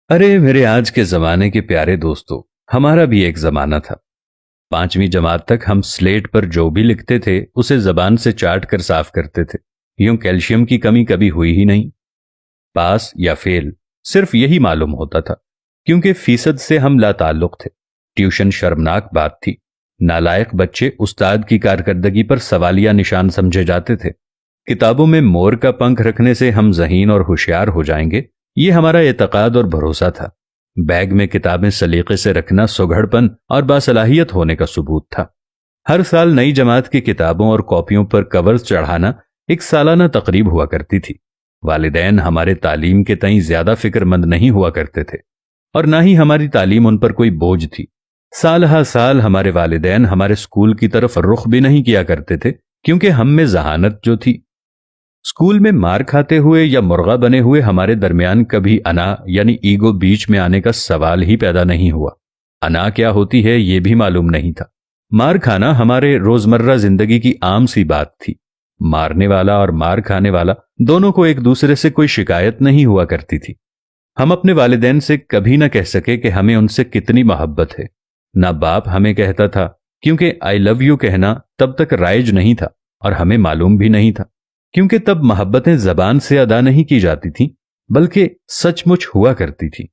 अरे मेरे आज के जमाने के प्यारे दोस्तों, हमारा भी एक जमाना था। 5वीं जमात तक हम स्लेट पर जो भी लिखते थे उसे जबान से चाट कर साफ करते थे। यूं कैल्शियम की कमी कभी हुई ही नहीं। पास या फेल सिर्फ यही मालूम होता था, क्योंकि फीसद से हम लाताल्लुक थे। ट्यूशन शर्मनाक बात थी। नालायक बच्चे उस्ताद की कारकर्दगी पर सवालिया निशान समझे जाते थे। किताबों में मोर का पंख रखने से हम ज़हीन और होशियार हो जाएंगे, ये हमारा एतकाद और भरोसा था। बैग में किताबें सलीके से रखना सुघड़पन और बासलाहियत होने का सबूत था। हर साल नई जमात की किताबों और कॉपियों पर कवर्स चढ़ाना एक सालाना तकरीब हुआ करती थी। वालिदैन हमारे तालीम के तईं ज्यादा फिक्रमंद नहीं हुआ करते थे और ना ही हमारी तालीम उन पर कोई बोझ थी। साल हा साल हमारे वालिदैन हमारे स्कूल की तरफ रुख भी नहीं किया करते थे, क्योंकि हम में जहानत जो थी। स्कूल में मार खाते हुए या मुर्गा बने हुए हमारे दरमियान कभी अना यानी ईगो बीच में आने का सवाल ही पैदा नहीं हुआ। अना क्या होती है ये भी मालूम नहीं था। मार खाना हमारे रोजमर्रा जिंदगी की आम सी बात थी। मारने वाला और मार खाने वाला दोनों को एक दूसरे से कोई शिकायत नहीं हुआ करती थी। हम अपने वालिदैन से कभी न कह सके कि हमें उनसे कितनी मोहब्बत है। ना बाप हमें कहता था, क्योंकि आई लव यू कहना तब तक राइज नहीं था और हमें मालूम भी नहीं था, क्योंकि तब मोहब्बतें जबान से अदा नहीं की जाती थीं, बल्कि सचमुच हुआ करती थी।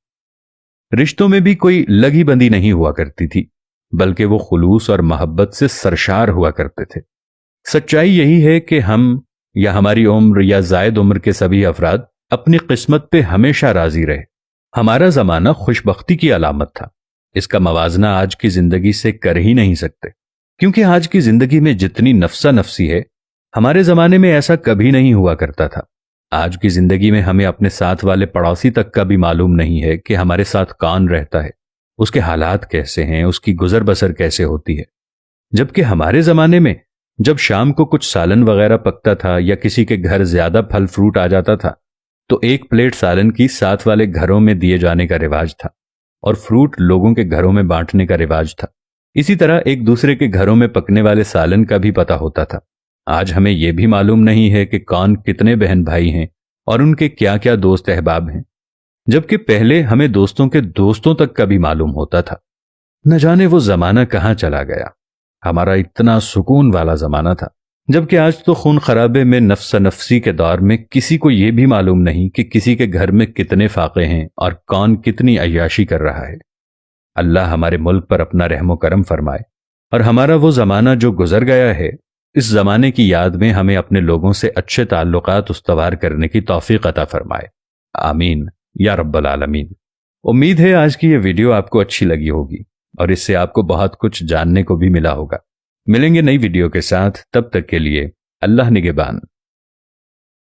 रिश्तों में भी कोई लगी बंदी नहीं हुआ करती थी, बल्कि वो खुलूस और मोहब्बत से सरशार हुआ करते थे। सच्चाई यही है कि हम या हमारी उम्र या जायद उम्र के सभी अफराद अपनी किस्मत पे हमेशा राजी रहे। हमारा जमाना खुशबख्ती की अलामत था। इसका मवाजना आज की जिंदगी से कर ही नहीं सकते, क्योंकि आज की जिंदगी में जितनी नफसा नफसी है, हमारे जमाने में ऐसा कभी नहीं हुआ करता था। आज की जिंदगी में हमें अपने साथ वाले पड़ोसी तक का भी मालूम नहीं है कि हमारे साथ कौन रहता है, उसके हालात कैसे हैं, उसकी गुजर बसर कैसे होती है। जबकि हमारे जमाने में जब शाम को कुछ सालन वगैरह पकता था या किसी के घर ज्यादा फल फ्रूट आ जाता था, तो एक प्लेट सालन की साथ वाले घरों में दिए जाने का रिवाज था और फ्रूट लोगों के घरों में बांटने का रिवाज था। इसी तरह एक दूसरे के घरों में पकने वाले सालन का भी पता होता था। आज हमें यह भी मालूम नहीं है कि कौन कितने बहन भाई हैं और उनके क्या क्या दोस्त अहबाब हैं, जबकि पहले हमें दोस्तों के दोस्तों तक का भी मालूम होता था। न जाने वो जमाना कहां चला गया। हमारा इतना सुकून वाला जमाना था, जबकि आज तो खून खराबे में नफ्सा नफसी के दौर में किसी को यह भी मालूम नहीं कि किसी के घर में कितने फाके हैं और कौन कितनी अय्याशी कर रहा है। अल्लाह हमारे मुल्क पर अपना रहमो करम फरमाए और हमारा वो जमाना जो गुजर गया है, इस जमाने की याद में हमें अपने लोगों से अच्छे ताल्लुकात उस्तवार करने की तौफीक अता फरमाए। आमीन या रब्बल आलमीन। उम्मीद है आज की ये वीडियो आपको अच्छी लगी होगी और इससे आपको बहुत कुछ जानने को भी मिला होगा। मिलेंगे नई वीडियो के साथ, तब तक के लिए अल्लाह निगहबान।